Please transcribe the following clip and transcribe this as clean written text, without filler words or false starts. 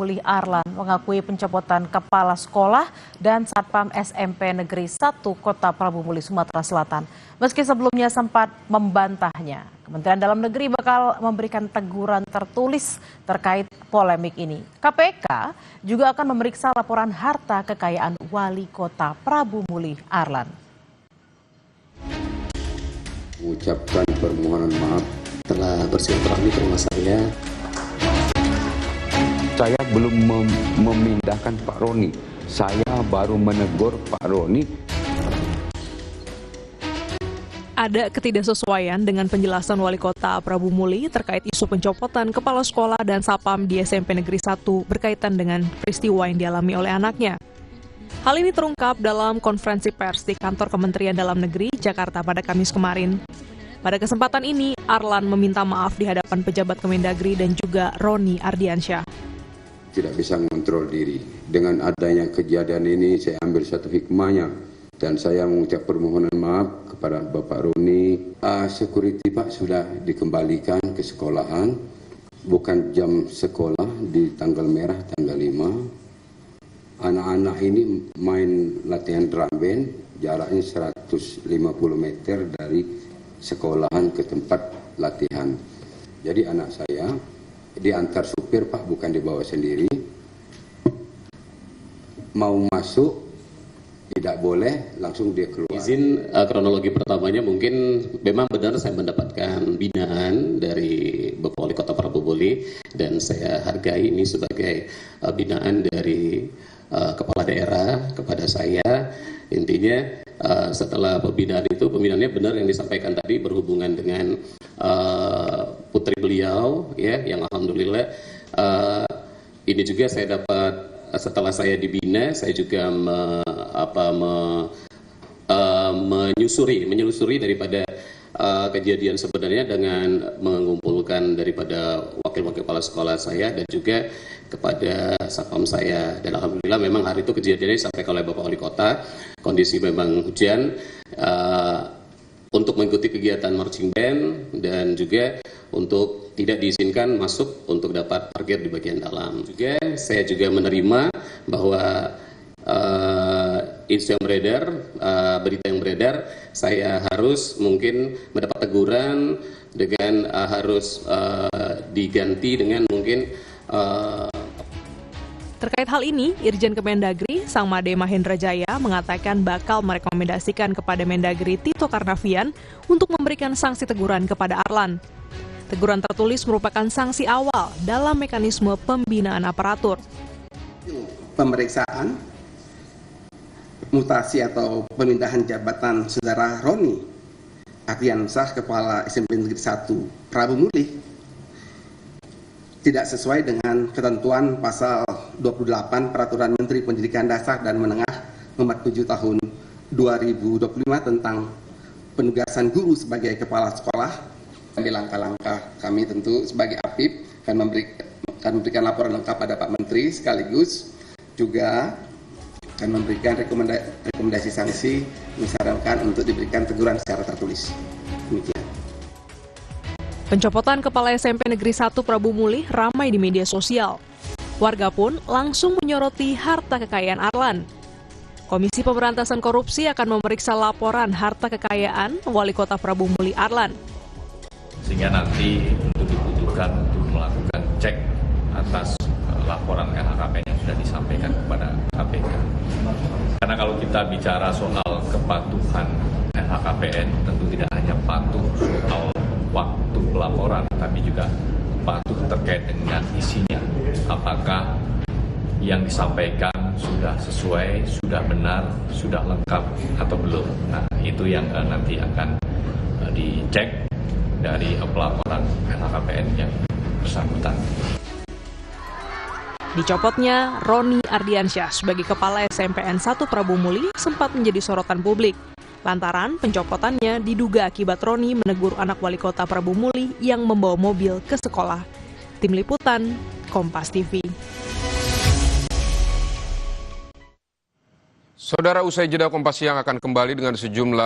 Prabumulih Arlan mengakui pencopotan kepala sekolah dan Satpam SMP Negeri 1 Kota Prabumulih, Sumatera Selatan. Meski sebelumnya sempat membantahnya, Kementerian Dalam Negeri bakal memberikan teguran tertulis terkait polemik ini. KPK juga akan memeriksa laporan harta kekayaan Wali Kota Prabumulih Arlan. Mengucapkan permohonan maaf telah bersilaturahmi ke rumah saya. Saya belum memindahkan Pak Roni. Saya baru menegur Pak Roni. Ada ketidaksesuaian dengan penjelasan Wali Kota Prabumulih terkait isu pencopotan kepala sekolah dan Satpam di SMP Negeri 1 berkaitan dengan peristiwa yang dialami oleh anaknya. Hal ini terungkap dalam konferensi pers di kantor Kementerian Dalam Negeri, Jakarta pada Kamis kemarin. Pada kesempatan ini, Arlan meminta maaf di hadapan pejabat Kemendagri dan juga Roni Ardiansyah. Tidak bisa mengontrol diri. Dengan adanya kejadian ini, saya ambil satu hikmahnya. Dan saya mengucap permohonan maaf kepada Bapak Roni. Security Pak sudah dikembalikan ke sekolahan. Bukan jam sekolah di tanggal merah, tanggal 5. Anak-anak ini main latihan drum band. Jaraknya 150 meter dari sekolahan ke tempat latihan. Jadi anak saya diantar supir Pak, bukan dibawa sendiri. Mau masuk tidak boleh, langsung dia keluar. Izin kronologi pertamanya mungkin memang benar saya mendapatkan binaan dari Bapak Wali Kota Prabumulih dan saya hargai ini sebagai binaan dari kepala daerah kepada saya. Intinya setelah pembinaannya benar yang disampaikan tadi berhubungan dengan putri beliau, ya, yang alhamdulillah ini juga saya dapat setelah saya dibina, saya juga menyelusuri daripada kejadian sebenarnya dengan mengumpulkan daripada wakil-wakil kepala sekolah saya dan juga kepada satpam saya, dan alhamdulillah memang hari itu kejadiannya disampaikan oleh Bapak Wali Kota, kondisi memang hujan untuk mengikuti kegiatan marching band dan juga untuk tidak diizinkan masuk untuk dapat parkir di bagian dalam. Juga saya juga menerima bahwa isu yang beredar, berita yang beredar, saya harus mungkin mendapat teguran dengan harus diganti dengan mungkin Terkait hal ini, Irjen Kemendagri, Sang Made Mahendra Jaya, mengatakan bakal merekomendasikan kepada Mendagri Tito Karnavian untuk memberikan sanksi teguran kepada Arlan. Teguran tertulis merupakan sanksi awal dalam mekanisme pembinaan aparatur. Pemeriksaan mutasi atau pemindahan jabatan Saudara Roni Ardiansyah, Kepala SMP Negeri 1 Prabumulih, tidak sesuai dengan ketentuan pasal 28 Peraturan Menteri Pendidikan Dasar dan Menengah Nomor 7 Tahun 2025 tentang penugasan guru sebagai kepala sekolah. Di langkah-langkah kami tentu sebagai APIP akan memberikan laporan lengkap pada Pak Menteri, sekaligus juga akan memberikan rekomendasi sanksi misalkan untuk diberikan teguran secara tertulis. Demikian. Pencopotan Kepala SMP Negeri 1 Prabumulih ramai di media sosial. Warga pun langsung menyoroti harta kekayaan Arlan. Komisi Pemberantasan Korupsi akan memeriksa laporan harta kekayaan Wali Kota Prabumulih Arlan. Sehingga nanti untuk dibutuhkan untuk melakukan cek atas laporan LHKPN yang sudah disampaikan kepada KPK. Karena kalau kita bicara soal kepatuhan LHKPN, tentu tidak hanya patuh soal waktu pelaporan, tapi juga patuh terkait dengan isinya. Apakah yang disampaikan sudah sesuai, sudah benar, sudah lengkap atau belum. Nah, itu yang nanti akan dicek dari pelaporan LHKPN yang bersangkutan. Dicopotnya Roni Ardiansyah sebagai Kepala SMPN 1 Prabumulih sempat menjadi sorotan publik. Lantaran pencopotannya diduga akibat Roni menegur anak Wali Kota Prabumulih yang membawa mobil ke sekolah. Tim Liputan, Kompas TV. Saudara, usai jeda Kompas Siang akan kembali dengan sejumlah